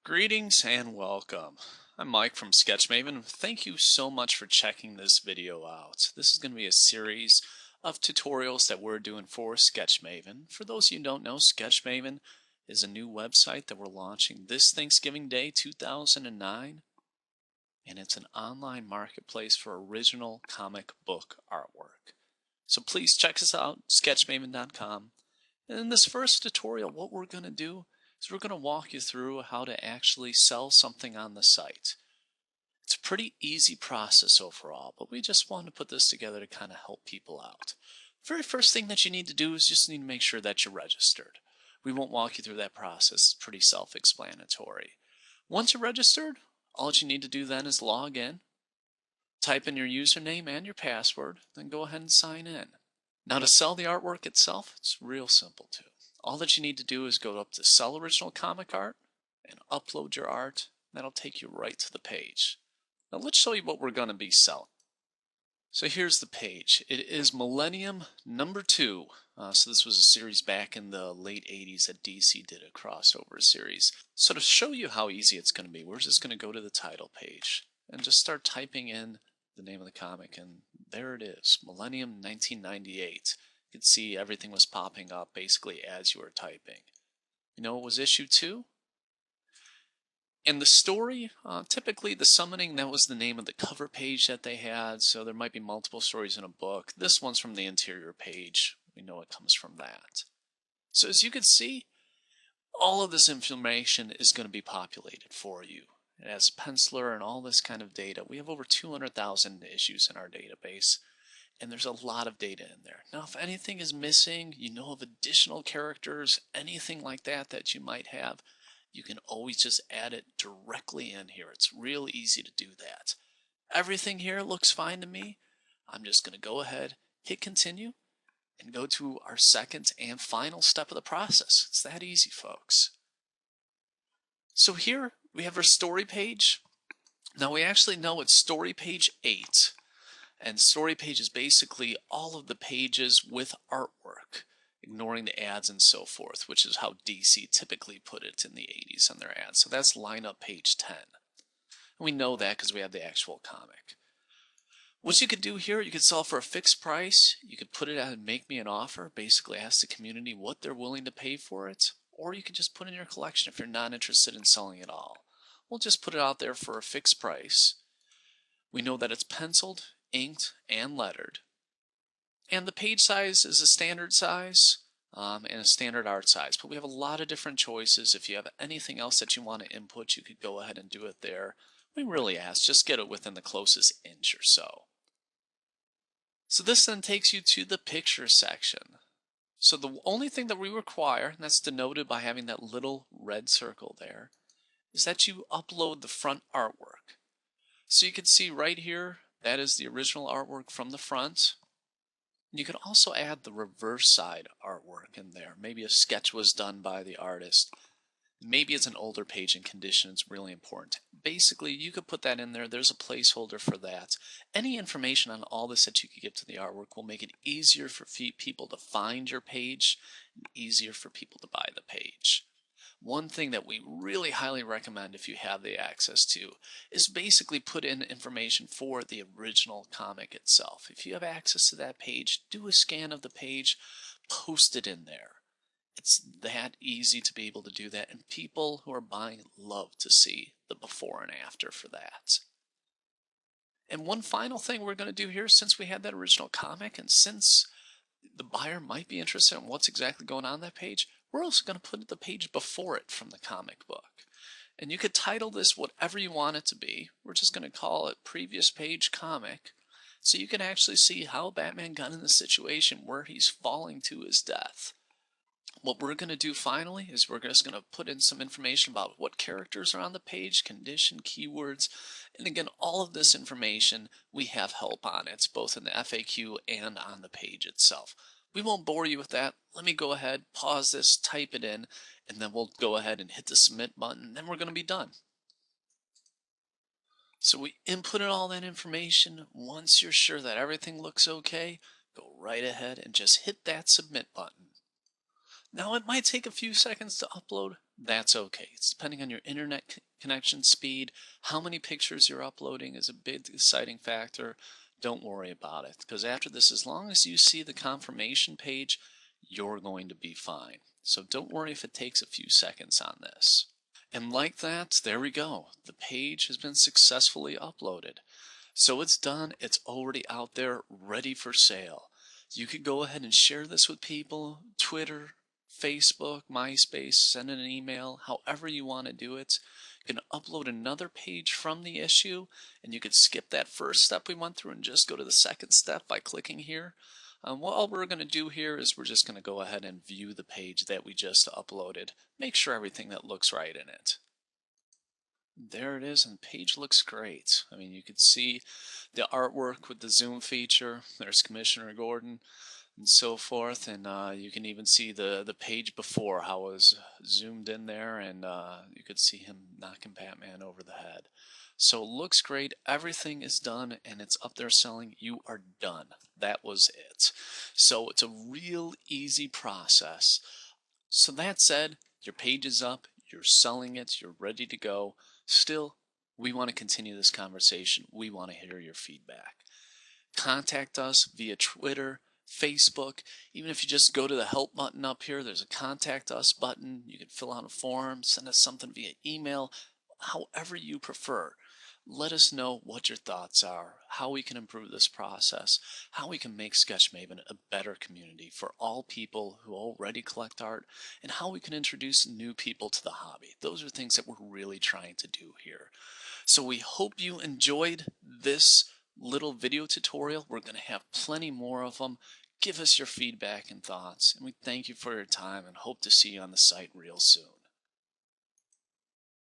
Greetings and welcome. I'm Mike from Maven. Thank you so much for checking this video out. This is going to be a series of tutorials that we're doing for Maven. For those of you who don't know, Maven is a new website that we're launching this Thanksgiving Day 2009, and it's an online marketplace for original comic book artwork. So please check us out, sketchmaven.com. And in this first tutorial, what we're going to do is we're going to walk you through how to actually sell something on the site. It's a pretty easy process overall, but we just want to put this together to kind of help people out. The very first thing that you need to do is just need to make sure that you're registered. We won't walk you through that process. It's pretty self-explanatory. Once you're registered, all you need to do then is log in, type in your username and your password, then go ahead and sign in. Now to sell the artwork itself, it's real simple too. All that you need to do is go up to Sell Original Comic Art and upload your art. That'll take you right to the page. Now let's show you what we're going to be selling. So here's the page. It is Millennium number 2. So this was a series back in the late 80s that DC did a crossover series. So to show you how easy it's going to be, we're just going to go to the title page and just start typing in the name of the comic, and there it is, Millennium 1998. You can see everything was popping up basically as you were typing. You know, it was issue 2. And the story, typically the summoning, that was the name of the cover page that they had, so there might be multiple stories in a book. This one's from the interior page. We know it comes from that. So as you can see, all of this information is going to be populated for you. It has penciler and all this kind of data. We have over 200,000 issues in our database, and there's a lot of data in there. Now, if anything is missing, you know of additional characters, anything like that that you might have, you can always just add it directly in here. It's real easy to do that. Everything here looks fine to me. I'm just going to go ahead, hit continue, and go to our second and final step of the process. It's that easy, folks. So here we have our story page. Now we actually know it's story page 8. And story page is basically all of the pages with artwork, ignoring the ads and so forth, which is how DC typically put it in the 80s on their ads. So that's lineup page 10. And we know that because we have the actual comic. What you could do here, you could sell for a fixed price. You could put it out and make me an offer, basically ask the community what they're willing to pay for it. Or you could just put in your collection if you're not interested in selling at all. We'll just put it out there for a fixed price. We know that it's penciled, inked, and lettered. And the page size is a standard size and a standard art size. But we have a lot of different choices. If you have anything else that you want to input, you could go ahead and do it there. We really ask, just get it within the closest inch or so. So this then takes you to the picture section. So the only thing that we require, and that's denoted by having that little red circle there, is that you upload the front artwork. So you can see right here, that is the original artwork from the front. You can also add the reverse side artwork in there. Maybe a sketch was done by the artist. Maybe it's an older page in condition. It's really important. Basically, you could put that in there. There's a placeholder for that. Any information on all this that you could give to the artwork will make it easier for people to find your page and easier for people to buy the page. One thing that we really highly recommend if you have the access to is basically put in information for the original comic itself. If you have access to that page, do a scan of the page, post it in there. It's that easy to be able to do that, and people who are buying love to see the before and after for that. And one final thing we're going to do here, since we had that original comic and since the buyer might be interested in what's exactly going on that page, we're also going to put the page before it from the comic book. And you could title this whatever you want it to be. We're just going to call it Previous Page Comic, so you can actually see how Batman got in the situation where he's falling to his death. What we're going to do finally is we're just going to put in some information about what characters are on the page, condition, keywords, and again, all of this information, we have help on it. It's both in the FAQ and on the page itself. We won't bore you with that. Let me go ahead, pause this, type it in, and then we'll go ahead and hit the submit button, and then we're going to be done. So we inputted all that information. Once you're sure that everything looks okay, go right ahead and just hit that submit button. Now, it might take a few seconds to upload. That's okay. It's depending on your internet connection speed. How many pictures you're uploading is a big deciding factor. Don't worry about it, because after this, as long as you see the confirmation page, you're going to be fine. So don't worry if it takes a few seconds on this. And like that, there we go. The page has been successfully uploaded. So it's done. It's already out there, ready for sale. You could go ahead and share this with people, Twitter, Facebook, MySpace, send an email, however you want to do it. You can upload another page from the issue, and you could skip that first step we went through and just go to the second step by clicking here. What all we're going to do here is we're just going to go ahead and view the page that we just uploaded. Make sure everything that looks right in it. There it is, and the page looks great. I mean, you could see the artwork with the zoom feature. There's Commissioner Gordon and so forth, and you can even see the page before, how it was zoomed in there, and you could see him knocking Batman over the head. So it looks great. Everything is done, and it's up there selling. You are done. That was it. So it's a real easy process. So that said, your page is up, you're selling it, you're ready to go. Still, we want to continue this conversation. We want to hear your feedback. Contact us via Twitter, Facebook. Even if you just go to the help button up here, there's a contact us button. You can fill out a form, send us something via email, however you prefer. Let us know what your thoughts are, how we can improve this process, how we can make Sketch Maven a better community for all people who already collect art, and how we can introduce new people to the hobby. Those are things that we're really trying to do here. So we hope you enjoyed this little video tutorial. We're going to have plenty more of them. Give us your feedback and thoughts, and we thank you for your time and hope to see you on the site real soon.